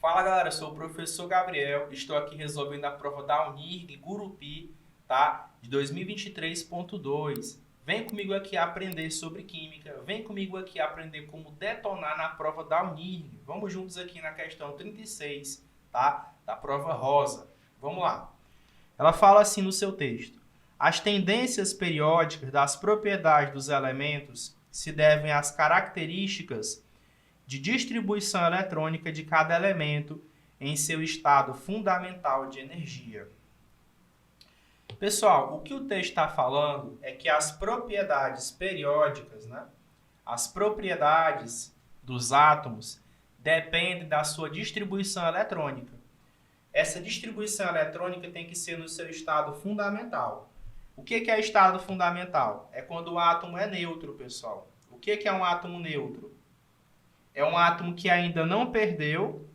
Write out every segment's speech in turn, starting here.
Fala galera, eu sou o professor Gabriel, estou aqui resolvendo a prova da Unirg Gurupi, tá? De 2023.2. Vem comigo aqui aprender sobre química, vem comigo aqui aprender como detonar na prova da Unirg. Vamos juntos aqui na questão 36, tá? Da prova rosa. Vamos lá. Ela fala assim no seu texto: as tendências periódicas das propriedades dos elementos se devem às características de distribuição eletrônica de cada elemento em seu estado fundamental de energia. Pessoal, o que o texto está falando é que as propriedades periódicas, né, as propriedades dos átomos, dependem da sua distribuição eletrônica. Essa distribuição eletrônica tem que ser no seu estado fundamental. O que é estado fundamental? É quando o átomo é neutro, pessoal. O que é um átomo neutro? É um átomo que ainda não perdeu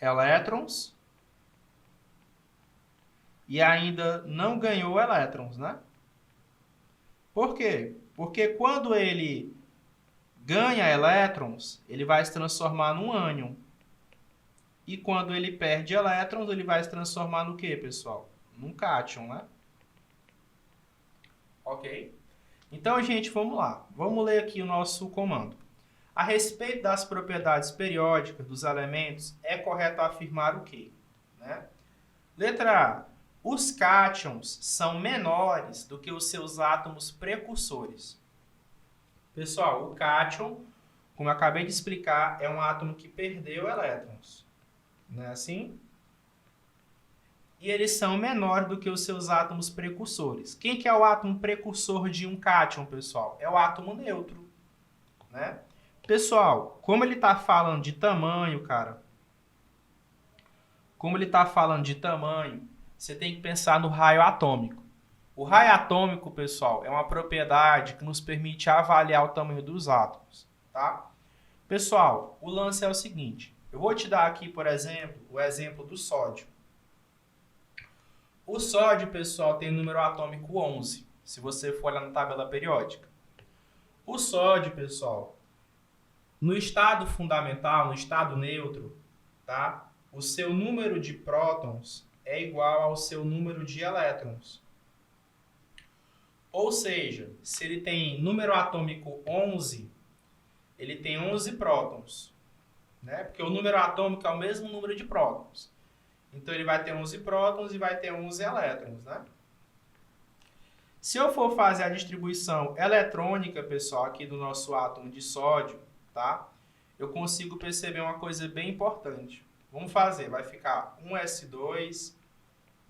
elétrons e ainda não ganhou elétrons, né? Por quê? Porque quando ele ganha elétrons, ele vai se transformar num ânion. E quando ele perde elétrons, ele vai se transformar no quê, pessoal? Num cátion, né? Ok? Então, gente, vamos lá. Vamos ler aqui o nosso comando. A respeito das propriedades periódicas dos elementos, é correto afirmar o quê? Né? Letra A. Os cátions são menores do que os seus átomos precursores. Pessoal, o cátion, como eu acabei de explicar, é um átomo que perdeu elétrons. Não é assim? E eles são menores do que os seus átomos precursores. Quem que é o átomo precursor de um cátion, pessoal? É o átomo neutro, né? Pessoal, como ele está falando de tamanho, cara, como ele está falando de tamanho, você tem que pensar no raio atômico. O raio atômico, pessoal, é uma propriedade que nos permite avaliar o tamanho dos átomos, tá? Pessoal, o lance é o seguinte. Eu vou te dar aqui, por exemplo, o exemplo do sódio. O sódio, pessoal, tem número atômico 11, se você for olhar na tabela periódica. O sódio, pessoal, no estado fundamental, no estado neutro, tá? O seu número de prótons é igual ao seu número de elétrons. Ou seja, se ele tem número atômico 11, ele tem 11 prótons, né? Porque o número atômico é o mesmo número de prótons. Então, ele vai ter 11 prótons e vai ter 11 elétrons, né? Se eu for fazer a distribuição eletrônica, pessoal, aqui do nosso átomo de sódio, tá? Eu consigo perceber uma coisa bem importante. Vamos fazer, vai ficar 1s2,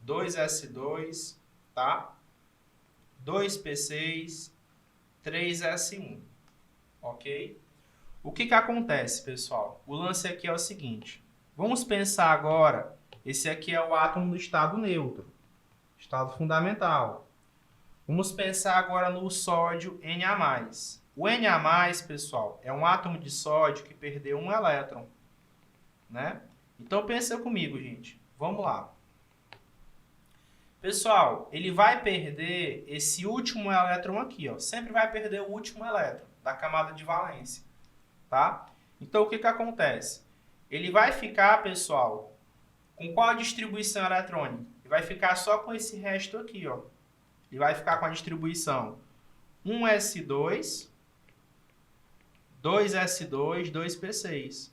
2s2, tá? 2p6, 3s1, ok? O que acontece, pessoal? O lance aqui é o seguinte. Vamos pensar agora, esse aqui é o átomo do estado neutro, estado fundamental. Vamos pensar agora no sódio Na+. O Na+, pessoal, é um átomo de sódio que perdeu um elétron, né? Então, pensa comigo, gente. Vamos lá. Pessoal, ele vai perder esse último elétron aqui, ó. Sempre vai perder o último elétron da camada de valência, tá? Então, o que acontece? Ele vai ficar, pessoal, com qual a distribuição eletrônica? Ele vai ficar só com esse resto aqui, ó. Ele vai ficar com a distribuição 1s2, 2s2, 2p6.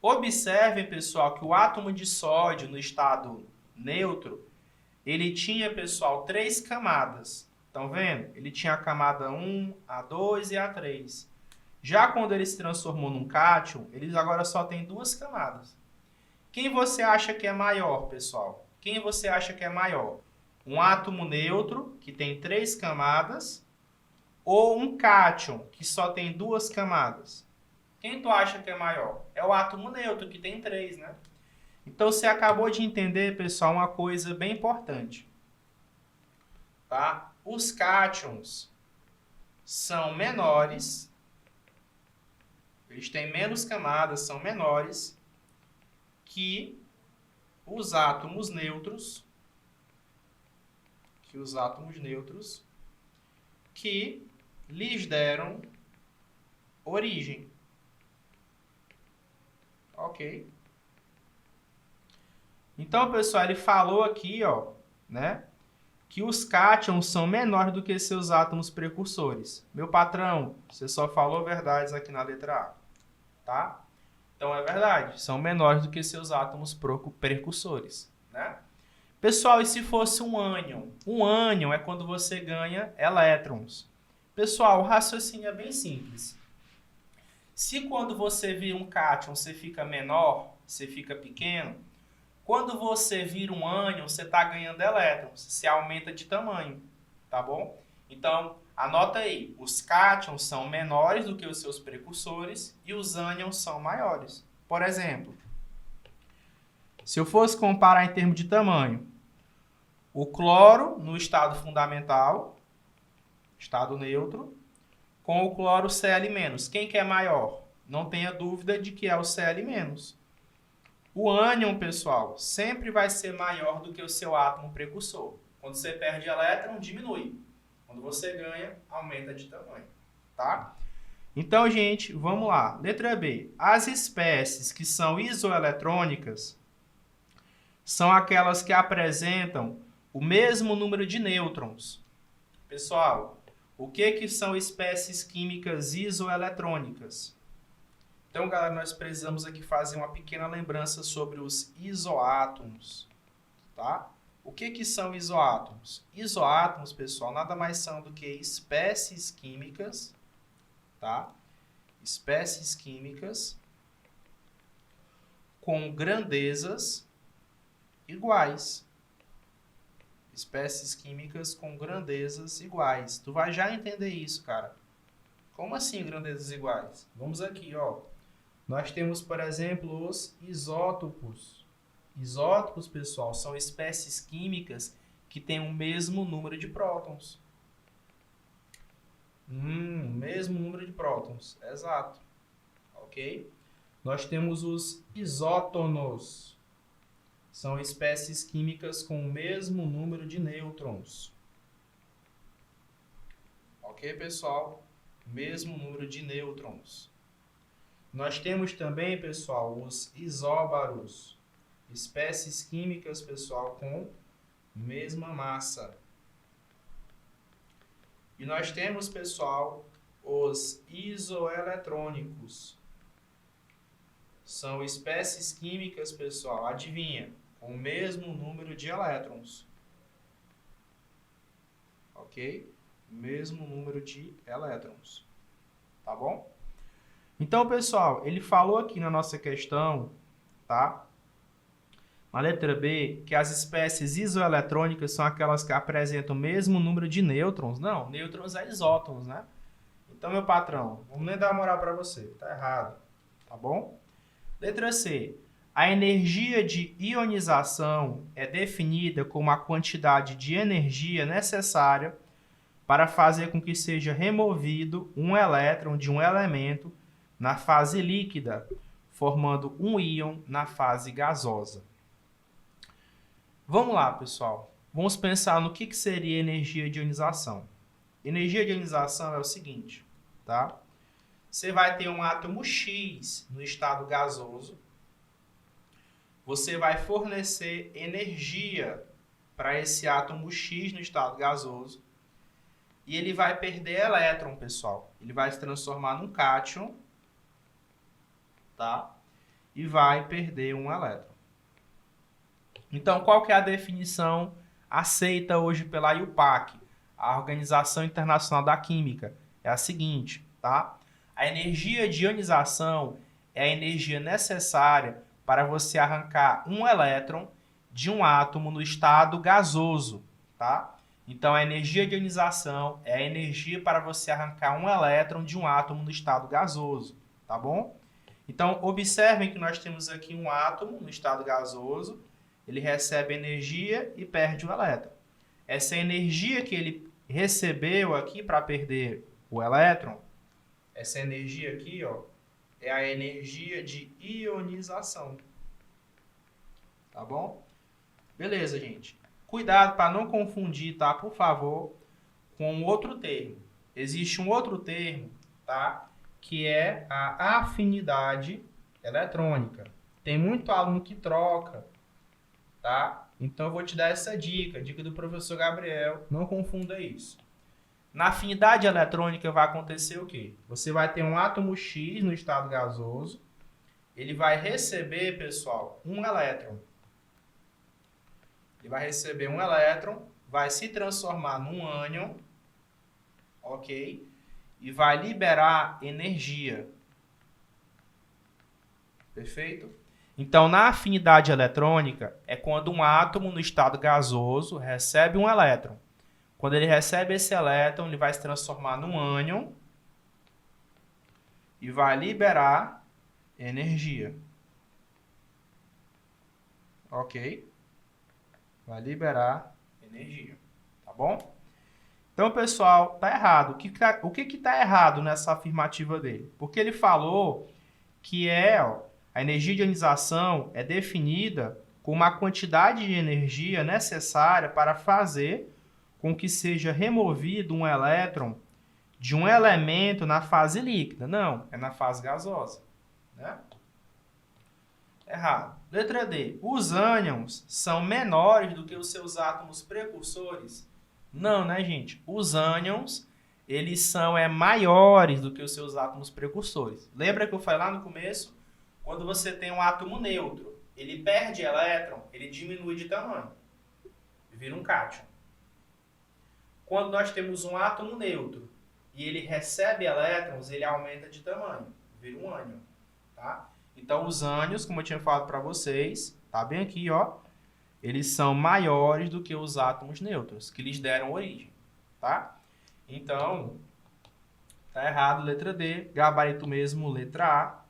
Observem, pessoal, que o átomo de sódio no estado neutro, ele tinha, pessoal, 3 camadas. Estão vendo? Ele tinha a camada 1, a 2 e a 3. Já quando ele se transformou num cátion, ele agora só tem 2 camadas. Quem você acha que é maior, pessoal? Quem você acha que é maior? Um átomo neutro, que tem 3 camadas, ou um cátion, que só tem 2 camadas? Quem tu acha que é maior? É o átomo neutro, que tem 3, né? Então, você acabou de entender, pessoal, uma coisa bem importante. Tá? Os cátions são menores, eles têm menos camadas, são menores que os átomos neutros, que lhes deram origem. Ok? Então, pessoal, ele falou aqui, ó, né, que os cátions são menores do que seus átomos precursores. Meu patrão, você só falou verdades aqui na letra A, tá? Então, é verdade, são menores do que seus átomos precursores, né? Pessoal, e se fosse um ânion? Um ânion é quando você ganha elétrons. Pessoal, o raciocínio é bem simples. Se quando você vira um cátion, você fica menor, você fica pequeno, quando você vira um ânion, você está ganhando elétrons, você aumenta de tamanho, tá bom? Então, anota aí, os cátions são menores do que os seus precursores e os ânions são maiores. Por exemplo, se eu fosse comparar em termos de tamanho, o cloro no estado fundamental, estado neutro, com o cloro Cl-. Quem que é maior? Não tenha dúvida de que é o Cl-. O ânion, pessoal, sempre vai ser maior do que o seu átomo precursor. Quando você perde elétron, diminui. Quando você ganha, aumenta de tamanho, tá? Então, gente, vamos lá. Letra B. As espécies que são isoeletrônicas são aquelas que apresentam o mesmo número de nêutrons. Pessoal, o que são espécies químicas isoeletrônicas? Então, galera, nós precisamos aqui fazer uma pequena lembrança sobre os isoátomos, tá? O que são isoátomos? Isoátomos, pessoal, nada mais são do que espécies químicas, tá? Espécies químicas com grandezas iguais. Espécies químicas com grandezas iguais. Tu vai já entender isso, cara. Como assim grandezas iguais? Vamos aqui, ó. Nós temos, por exemplo, os isótopos. Isótopos, pessoal, são espécies químicas que têm o mesmo número de prótons. Mesmo número de prótons, exato. Ok? Nós temos os isótonos. São espécies químicas com o mesmo número de nêutrons. Ok, pessoal? Mesmo número de nêutrons. Nós temos também, pessoal, os isóbaros. Espécies químicas, pessoal, com mesma massa. E nós temos, pessoal, os isoeletrônicos. São espécies químicas, pessoal, adivinha, com o mesmo número de elétrons. Ok? Mesmo número de elétrons. Tá bom? Então, pessoal, ele falou aqui na nossa questão, tá? Na letra B, que as espécies isoeletrônicas são aquelas que apresentam o mesmo número de nêutrons. Não, nêutrons é isótons, né? Então, meu patrão, vamos nem dar moral para você. Tá errado. Tá bom? Letra C. A energia de ionização é definida como a quantidade de energia necessária para fazer com que seja removido um elétron de um elemento na fase líquida, formando um íon na fase gasosa. Vamos lá, pessoal. Vamos pensar no que seria energia de ionização. Energia de ionização é o seguinte, tá? Você vai ter um átomo X no estado gasoso. Você vai fornecer energia para esse átomo X no estado gasoso. E ele vai perder elétron, pessoal. Ele vai se transformar num cátion, tá? E vai perder um elétron. Então, qual que é a definição aceita hoje pela IUPAC, a Organização Internacional da Química? É a seguinte, tá? A energia de ionização é a energia necessária para você arrancar um elétron de um átomo no estado gasoso, tá? Então, a energia de ionização é a energia para você arrancar um elétron de um átomo no estado gasoso, tá bom? Então, observem que nós temos aqui um átomo no estado gasoso, ele recebe energia e perde o elétron. Essa energia que ele recebeu aqui para perder o elétron, essa energia aqui, ó, é a energia de ionização. Tá bom? Beleza, gente. Cuidado para não confundir, tá? Por favor, com outro termo. existe um outro termo, tá? Que é a afinidade eletrônica. Tem muito aluno que troca, tá? Então eu vou te dar essa dica do professor Gabriel, não confunda isso. Na afinidade eletrônica vai acontecer o quê? Você vai ter um átomo X no estado gasoso, ele vai receber, pessoal, um elétron. Ele vai receber um elétron, vai se transformar num ânion, ok? E vai liberar energia. Perfeito? Então, na afinidade eletrônica, é quando um átomo no estado gasoso recebe um elétron. Quando ele recebe esse elétron, ele vai se transformar num ânion e vai liberar energia. Ok? Vai liberar energia. Tá bom? Então, pessoal, tá errado. O que está errado nessa afirmativa dele? Porque ele falou que a energia de ionização é definida com uma quantidade de energia necessária para fazer com que seja removido um elétron de um elemento na fase líquida. Não, é na fase gasosa. Né? Errado. Letra D. Os ânions são menores do que os seus átomos precursores? Não, né, gente? Os ânions, eles são maiores do que os seus átomos precursores. Lembra que eu falei lá no começo? Quando você tem um átomo neutro, ele perde elétron, ele diminui de tamanho. Vira um cátion. Quando nós temos um átomo neutro e ele recebe elétrons, ele aumenta de tamanho. Vira um ânion. Tá? Então, os ânions, como eu tinha falado para vocês, tá bem aqui, ó. Eles são maiores do que os átomos neutros, que lhes deram origem. Tá? Então, tá errado, letra D. Gabarito mesmo, letra A,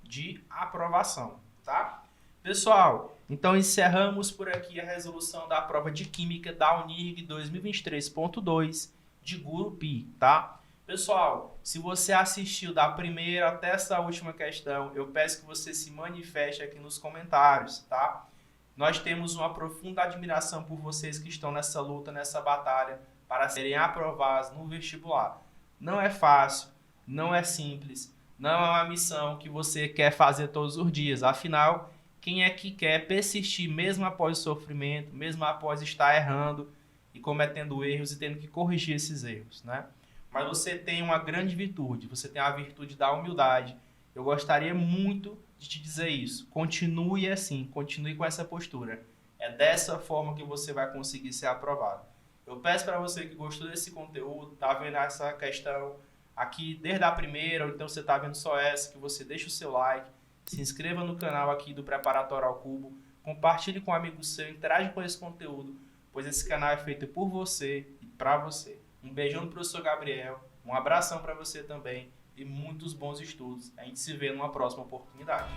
de aprovação. Tá? Pessoal, então encerramos por aqui a resolução da prova de Química da Unirg 2023.2 de Gurupi, tá? Pessoal, se você assistiu da primeira até essa última questão, eu peço que você se manifeste aqui nos comentários, tá? Nós temos uma profunda admiração por vocês que estão nessa luta, nessa batalha, para serem aprovados no vestibular. Não é fácil, não é simples, não é uma missão que você quer fazer todos os dias. Afinal, quem é que quer persistir mesmo após o sofrimento, mesmo após estar errando e cometendo erros e tendo que corrigir esses erros, né? Mas você tem uma grande virtude, você tem a virtude da humildade. Eu gostaria muito de te dizer isso. Continue assim, continue com essa postura. É dessa forma que você vai conseguir ser aprovado. Eu peço para você que gostou desse conteúdo, tá vendo essa questão aqui desde a primeira, ou então você tá vendo só essa, que você deixa o seu like, se inscreva no canal aqui do Preparatório ao Cubo, compartilhe com um amigo seu, interage com esse conteúdo, pois esse canal é feito por você e para você. Um beijão do professor Gabriel, um abração para você também e muitos bons estudos. A gente se vê numa próxima oportunidade.